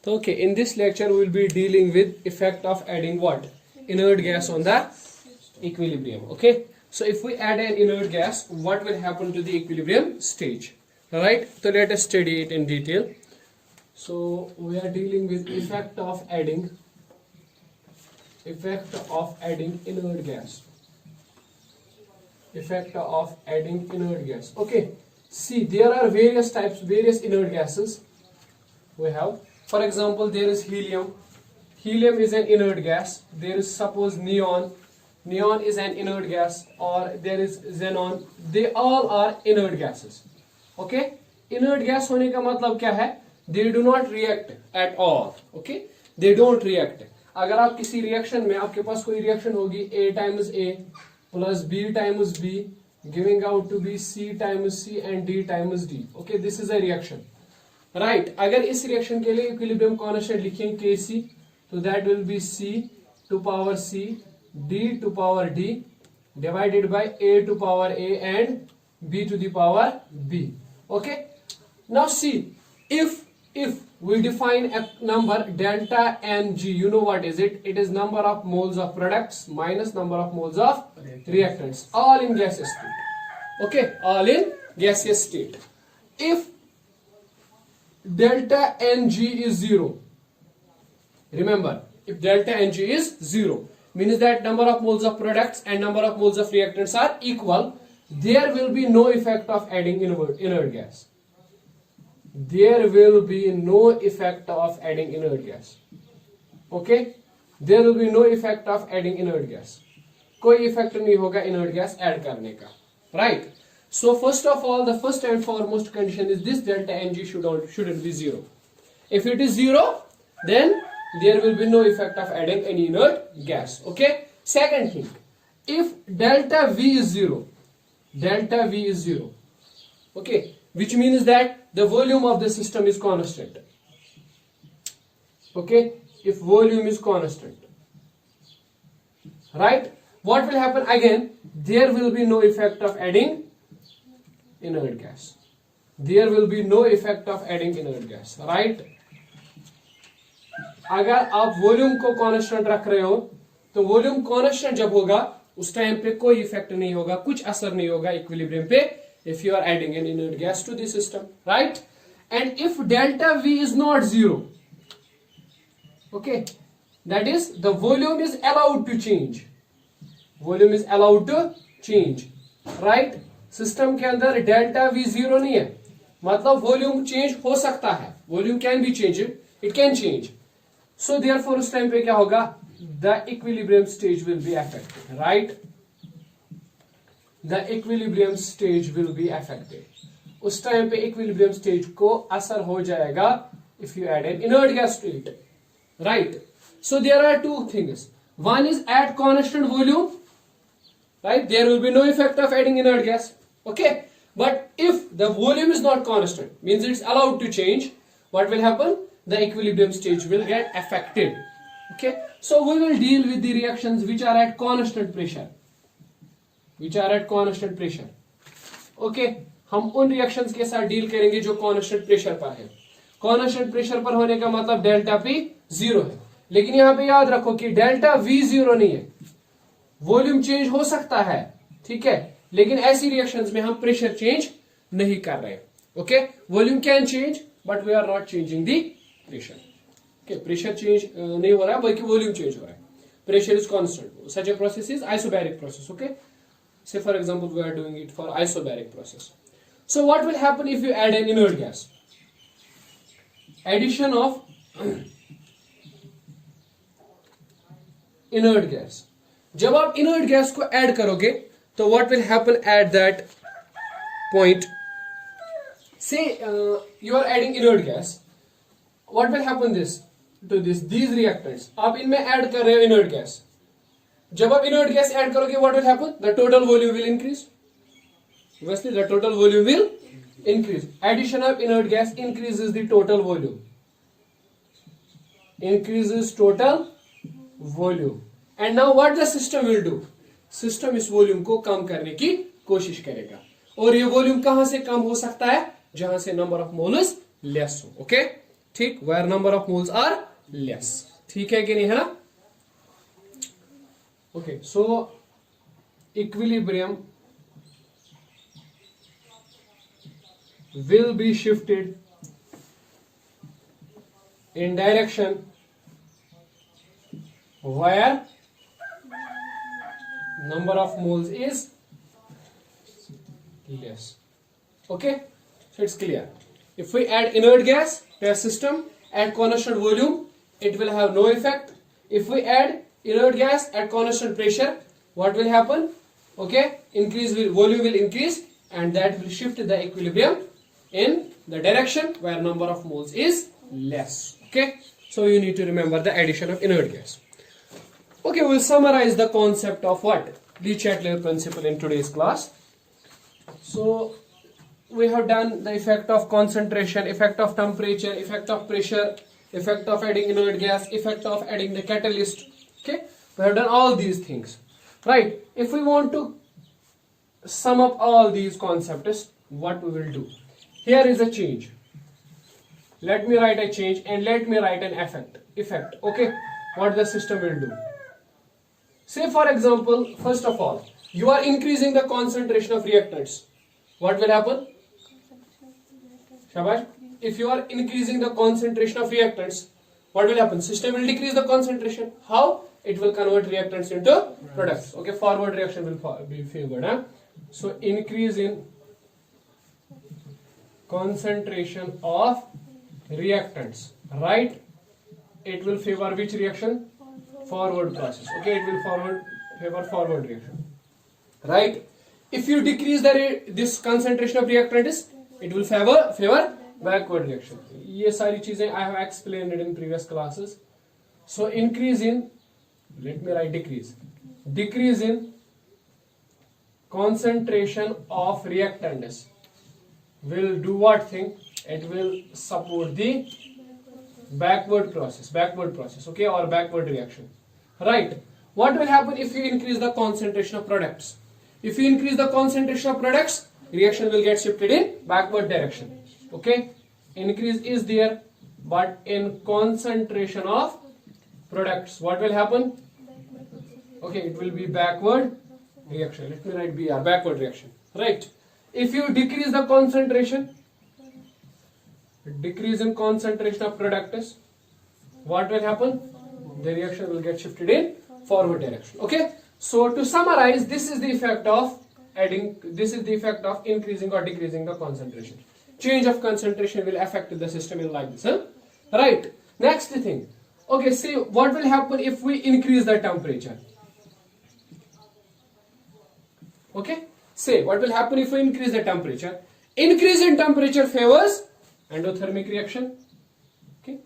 Okay, in this lecture we will be dealing with effect of adding what? Inert gas on the equilibrium. Okay, so if we add an inert gas, what will happen to the equilibrium stage? Alright, so let us study it in detail. So we are dealing with effect of adding inert gas. Effect of adding inert gas. Okay, see, there are various types, various inert gases we have. For example, there is helium. Helium is an inert gas. There is, suppose, neon. Neon is an inert gas. Or there is xenon. They all are inert gases. Okay, inert gas होने का मतलब क्या है? They do not react at all. Okay, they don't react. अगर आप किसी reaction में, आपके पास कोई रिएक्शन होगी A times A plus B times B giving out to be C times C and D times D. Okay, this is a reaction. Right, अगर इस reaction के लिए इक्विलिब्रियम कांस्टेंट लिखें Kc, तो that will be C to power C, D to power D divided by A to power A and B to the power B. Okay, now see, if we define a number delta Ng, you know what is it? It is number of moles of products minus number of moles of reactants, all in gaseous state. Okay, all in gaseous state. If delta Ng is 0, remember, if delta Ng is 0, means that number of moles of products and number of moles of reactants are equal, there will be no effect of adding inert gas. There will be no effect of adding inert gas. Okay, there will be no effect of adding inert gas. कोई effect नहीं होगा inert gas add करने का. Right, so first of all, the first and foremost condition is this: delta Ng shouldn't be 0. If it is 0, then there will be no effect of adding any inert gas. Okay, second thing, if delta V is 0, okay, which means that the volume of the system is constant. Okay, if volume is constant, right, what will happen again? There will be no effect of adding inert gas. There will be no effect of adding inert gas, right? अगर आप volume को constant रख रहे हो, तो volume constant जब होगा उस टाइम पे कोई इफेक्ट नहीं होगा, कुछ असर नहीं होगा इक्विलिब्रियम पे, if you are adding an inert gas to the system, right? And if delta V is not 0, okay, that is, the volume is allowed to change. Volume is allowed to change, right? System के अंदर delta V 0 नहीं है, मतलब volume change हो सकता है. Volume can be changed, it can change. So therefore उस time पे क्या होगा? The equilibrium stage will be affected, right? The equilibrium stage will be affected. उस टाइम पे equilibrium stage को असर हो जाएगा if you add an inert gas to it, right? So there are two things. One is at constant volume, right? There will be no effect of adding inert gas. Okay, but if the volume is not constant, means it's allowed to change, what will happen? The equilibrium stage will get affected. Okay, so we will deal with the reactions which are at constant pressure. Okay, हम उन reactions के साथ deal करेंगे जो constant pressure पर है. Constant pressure पर होने का मतलब डेल्टा P 0 है, लेकिन यहाँ पे याद रखो कि डेल्टा V 0 नहीं है. वॉल्यूम चेंज हो सकता है, ठीक है, लेकिन ऐसी रिएक्शंस में हम प्रेशर चेंज नहीं कर रहे. Okay, volume can change but we are not changing the pressure. Okay, pressure change नहीं हो रहा है बल्कि वॉल्यूम चेंज हो रहा है. Pressure is constant. Such a process is isobaric process. Okay, say for example we are doing it for isobaric process. So what will happen if you add an inert gas? Addition of inert gas. जब आप inert gas को add करोगे, तो what will happen at that point? Say you are adding inert gas. What will happen these reactants? आप इनमें add कर रहे हो inert gas. जब आप inert gas add करोगे, what will happen? The total volume will increase. Obviously, the total volume will increase. Addition of inert gas increases the total volume. Increases total volume. And now what the system will do? System इस volume को कम करने की कोशिश करेगा. और ये volume कहां से कम हो सकता है? जहां से number of moles less हो. Okay? ठीक, where number of moles are less. ठीक है कि नहीं, है ना? Okay, so equilibrium will be shifted in direction where number of moles is less. Okay, so it's clear. If we add inert gas to a system at constant volume, it will have no effect. If we add inert gas at constant pressure, what will happen? Okay, volume will increase, and that will shift the equilibrium in the direction where number of moles is less. Okay, so you need to remember the addition of inert gas. Okay, we'll summarize the concept of what? Le Chatelier principle in today's class. So we have done the effect of concentration, effect of temperature, effect of pressure, effect of adding inert gas, effect of adding the catalyst. Okay, we have done all these things, right? If we want to sum up all these concepts, what we will do? Here is a change. Let me write a change and let me write an effect. Okay, what the system will do? Say for example, first of all, you are increasing the concentration of reactants. What will happen? Shabash. If you are increasing the concentration of reactants, what will happen? System will decrease the concentration. How? It will convert reactants into products. Okay, forward reaction will be favored. Huh? So increase in concentration of reactants, right? It will favor which reaction? Forward process. Okay, it will favor forward reaction, right? If you decrease this concentration of reactants, it will favor backward reaction. ये सारी चीजें I have explained it in previous classes. So increase in, let me write decrease in concentration of reactants will do what thing? It will support the backward process, okay, or backward reaction, right? What will happen if you increase the concentration of products? If you increase the concentration of products, reaction will get shifted in backward direction. Okay, increase is there, but in concentration of products, what will happen? Okay, it will be backward reaction. Let me write BR, backward reaction, right? If you decrease the concentration, decrease in concentration of products, what will happen? The reaction will get shifted in forward direction. Okay, so to summarize, this is the effect of increasing or decreasing the concentration. Change of concentration will affect the system in like this, huh? Right? Next thing, okay, see what will happen if we increase the temperature. Okay, say what will happen if we increase the temperature. Increase in temperature favors endothermic reaction. Okay,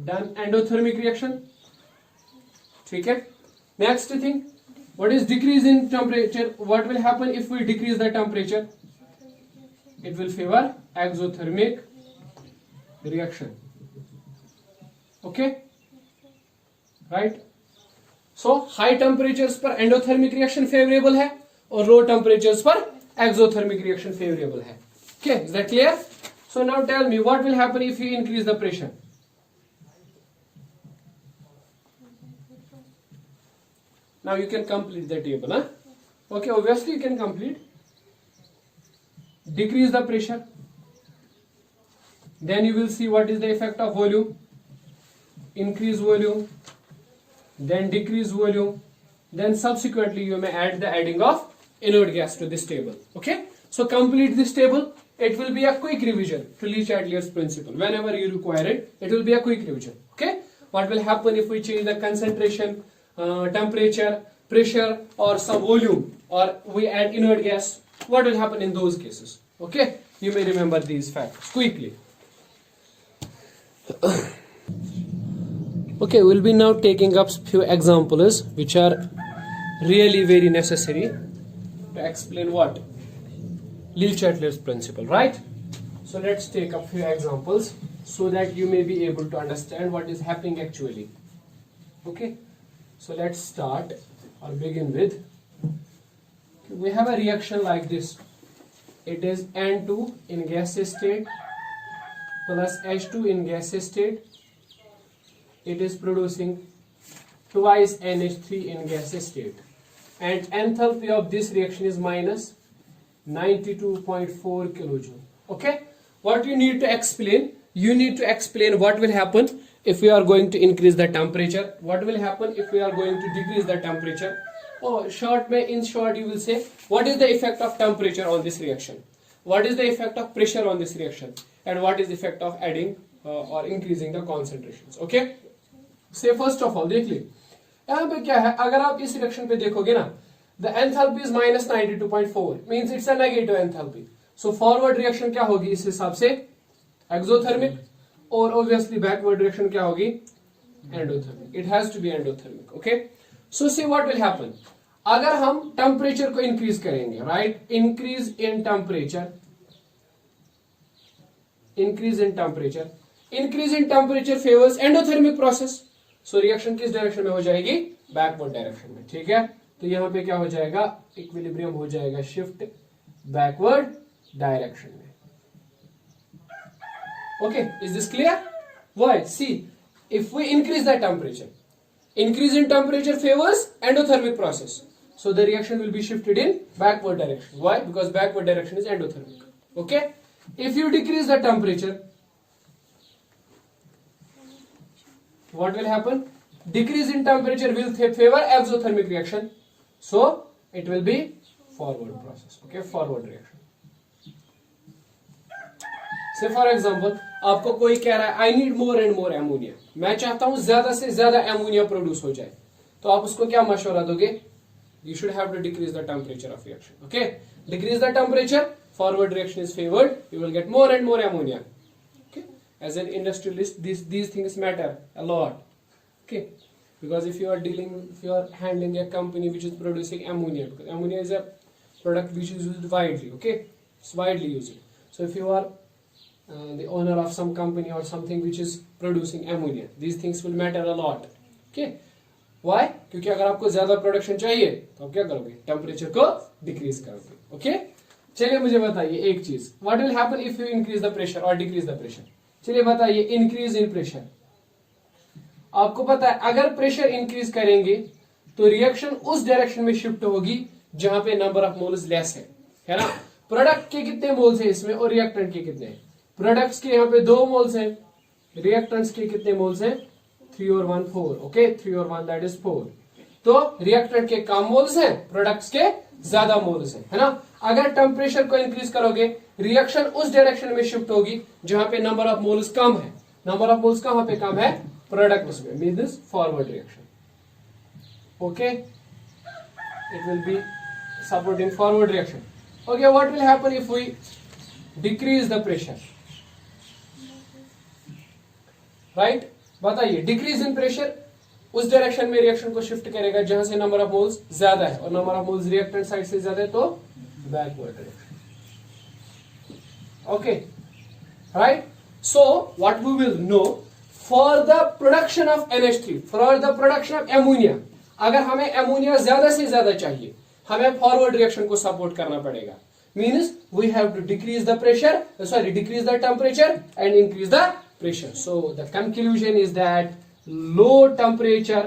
done. Endothermic reaction. Okay. Next thing, what is decrease in temperature? What will happen if we decrease the temperature? It will favor exothermic reaction. Okay, right? So high temperatures पर endothermic reaction favorable है और low temperatures पर exothermic reaction favorable है. Okay, is that clear? So now tell me what will happen if you increase the pressure? Now you can complete the table, huh? Okay, obviously you can complete. Decrease the pressure. Then you will see what is the effect of volume. Increase volume. Then decrease volume. Then subsequently you may add the adding of inert gas to this table. Okay? So complete this table. It will be a quick revision to Le Chatelier's principle. Whenever you require it, it will be a quick revision. Okay? What will happen if we change the concentration, temperature, pressure or some volume, or we add inert gas? What will happen in those cases? Okay? You may remember these facts quickly. Okay, we'll be now taking up few examples which are really very necessary to explain what? Le Chatelier's principle, right? So let's take up few examples so that you may be able to understand what is happening actually. Okay, so let's start or begin with. We have a reaction like this. It is N2 in gaseous state plus H2 in gaseous state, it is producing twice NH3 in gaseous state, and enthalpy of this reaction is minus 92.4 kilojoule. Okay, what you need to explain, you need to explain what will happen if we are going to increase the temperature, what will happen if we are going to decrease the temperature. Oh, in short you will say what is the effect of temperature on this reaction, what is the effect of pressure on this reaction, and what is the effect of adding or increasing the concentrations. Okay, say first of all देख लीजिए यहाँ पे क्या है, अगर आप इस reaction पे देखोगे ना, the enthalpy is minus 92.4 means it's a negative enthalpy. So forward reaction क्या होगी इस हिसाब से, exothermic, और obviously backward reaction क्या होगी, endothermic. It has to be endothermic. Okay, so see what will happen. अगर हम टेम्परेचर को इंक्रीज करेंगे, right, increase in temperature, increase in temperature, increase in temperature favours endothermic process. So reaction किस direction में हो जाएगी, बैकवर्ड डायरेक्शन में. ठीक है, तो यहां पे क्या हो जाएगा, इक्विलिब्रियम हो जाएगा शिफ्ट बैकवर्ड डायरेक्शन में. Okay, is this clear? Why? See, if we increase the temperature, increase in temperature favors endothermic process, so the reaction will be shifted in backward direction. Why? Because backward direction is endothermic. Okay, if you decrease the temperature, what will happen? Decrease in temperature will favor exothermic reaction, so it will be forward process. Okay, forward reaction. Say for example, आपको कोई कह रहा है I need more and more ammonia, मैं चाहता हूं ज्यादा से ज्यादा एमोनिया प्रोड्यूस हो जाए, तो आप उसको क्या मशवरा दोगे? You should have to decrease the temperature of reaction. Okay, decrease the temperature, forward reaction is favored, you will get more and more ammonia. Okay, as an industrialist, these things matter a lot. Okay, because if you are handling a company which is producing ammonia, because ammonia is a product which is used widely. Okay, it's widely used. So if you are the owner of some company or something which is producing ammonia, these things will matter a lot. Okay, why? क्योंकि अगर आपको ज्यादा production चाहिए तो आप क्या करोगे, temperature को डिक्रीज करोगे. ओके, चलिए मुझे बताइए एक चीज, what will happen if you increase the pressure और डिक्रीज द प्रेशर. चलिए बताइए, इंक्रीज इन प्रेशर, आपको पता है अगर प्रेशर इंक्रीज करेंगे तो रिएक्शन उस डायरेक्शन में शिफ्ट होगी जहां पे नंबर ऑफ मोल्स लेस है ना. प्रोडक्ट के कितने मोल्स है इसमें और रिएक्टेंट के कितने हैं? प्रोडक्ट्स के यहाँ पे 2 मोल्स हैं, रिएक्टेंट्स के कितने मोल्स हैं? 3 और 1 4. ओके, 3 और 1 दैट इज 4. तो रिएक्टेंट के कम मोल्स हैं, प्रोडक्ट्स के ज्यादा मोल्स हैं, है ना. अगर टेम्परेचर को इंक्रीज करोगे, रिएक्शन उस डायरेक्शन में शिफ्ट होगी जहां पे नंबर ऑफ मोल्स कम है. नंबर ऑफ मोल्स कहां पे कम है? प्रोडक्ट्स में, means forward reaction. Okay, it will be supporting forward reaction. Okay, what will happen if we decrease the pressure, right? बताइए, डिक्रीज इन प्रेशर उस डायरेक्शन में reaction को shift करेगा जहां से नंबर ऑफ मोल्स ज्यादा है, और number of moles reactant side से ज्यादा है तो backward direction. Okay, right? So what we will know, for the production of NH3, for the production of ammonia, अगर हमें एमोनिया ज्यादा से ज्यादा चाहिए, हमें फॉरवर्ड रिएक्शन को सपोर्ट करना पड़ेगा. Means we have to decrease the pressure, decrease the temperature and increase the pressure. So the conclusion is that low temperature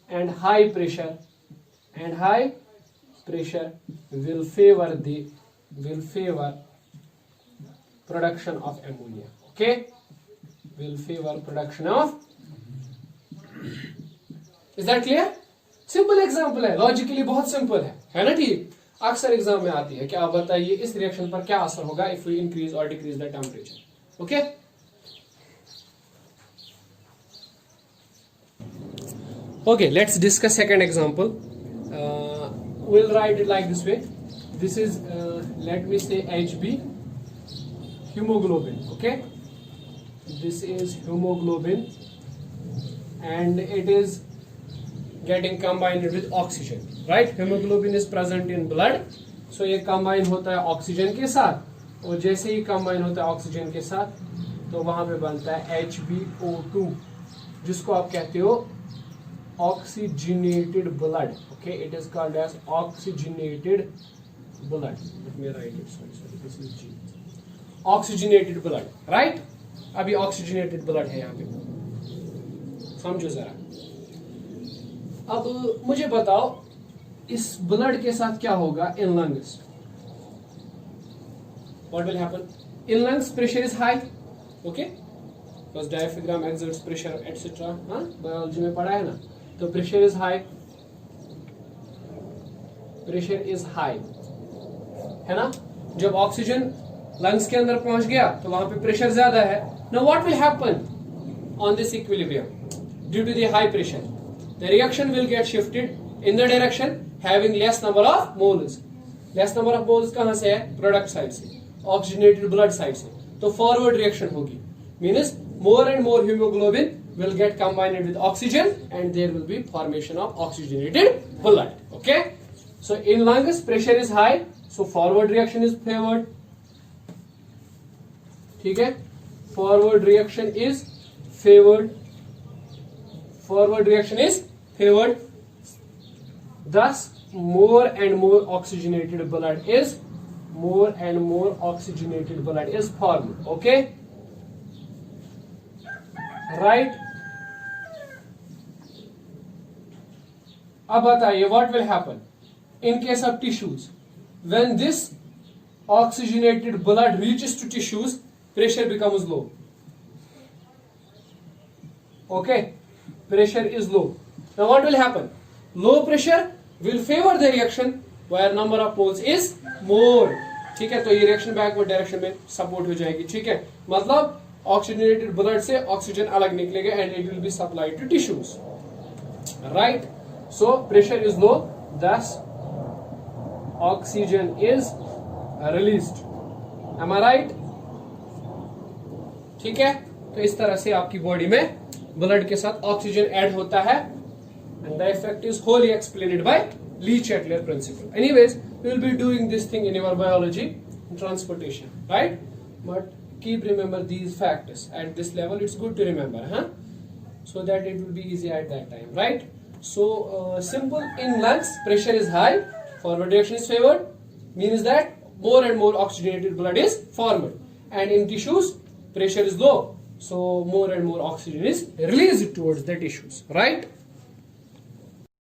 and high pressure will favor production of ammonia. Okay, will favor production of. Is that clear? Simple example है, logically बहुत simple है ना. ठीक, अक्सर exam में आती है कि आप बताइए इस रिएक्शन पर क्या असर होगा इफ वी इंक्रीज और decrease the temperature. Okay, okay, let's discuss second example. we'll write it like this way. This is let me say Hb, hemoglobin. Okay, this is hemoglobin and it is getting combined with oxygen, right? Hemoglobin is present in blood, so ये combine होता है oxygen के साथ, और जैसे ही combine होता है oxygen के साथ तो वहां पे बनता है HbO2, जिसको आप कहते हो oxygenated blood. Okay, it is called as oxygenated blood. Let me write it. Sorry, this is G. Oxygenated blood, right. अभी ऑक्सीजनेटेड ब्लड है यहाँ पे, समझो जरा। अब मुझे बताओ इस ब्लड के साथ क्या होगा in lungs. What will happen? In lungs pressure is high, okay? Because diaphragm exerts pressure, etc. हाँ, बायोलॉजी में पढ़ा है ना। तो pressure is high, pressure is high, है ना। जब ऑक्सीजन लंग्स के अंदर पहुंच गया तो वहां पे प्रेशर ज्यादा है। Now what will happen on this equilibrium? Due to the high pressure, the reaction will get shifted in the direction having less number of moles. Less number of moles कहाँ से है? प्रोडक्ट साइड से, oxygenated blood side से। तो forward reaction होगी, means more and more haemoglobin will get combined with oxygen and there will be formation of oxygenated blood. Okay, so in lungs pressure is high, so forward reaction is favored. ठीक है, forward reaction is favored, forward reaction is favored, thus more and more oxygenated blood is formed. Okay, right. अब बताइए what will happen in case of tissues when this oxygenated blood reaches to tissues, pressure becomes low. Okay, pressure is low. Now what will happen? Low pressure will favor the reaction where number of moles is more. ठीक है, तो ये reaction backward direction में support हो जाएगी। ठीक है, मतलब ऑक्सीजनेटेड ब्लड से ऑक्सीजन अलग निकलेगा and it will be supplied to tissues, right. So pressure is low, thus oxygen is released, am I right. ठीक है, तो इस तरह से आपकी बॉडी में ब्लड के साथ ऑक्सीजन ऐड होता है and the effect is wholly explained by Lee-Chatelain principle. Anyways, we will be doing this thing in your biology in transportation, right? But keep remember these factors at this level. It's good to remember, huh? So that it will be easy at that time, right? So simple, in lungs pressure is high, forward reaction is favored, means that more and more oxygenated blood is formed, and in tissues pressure is low, so more and more oxygen is released towards the tissues, right?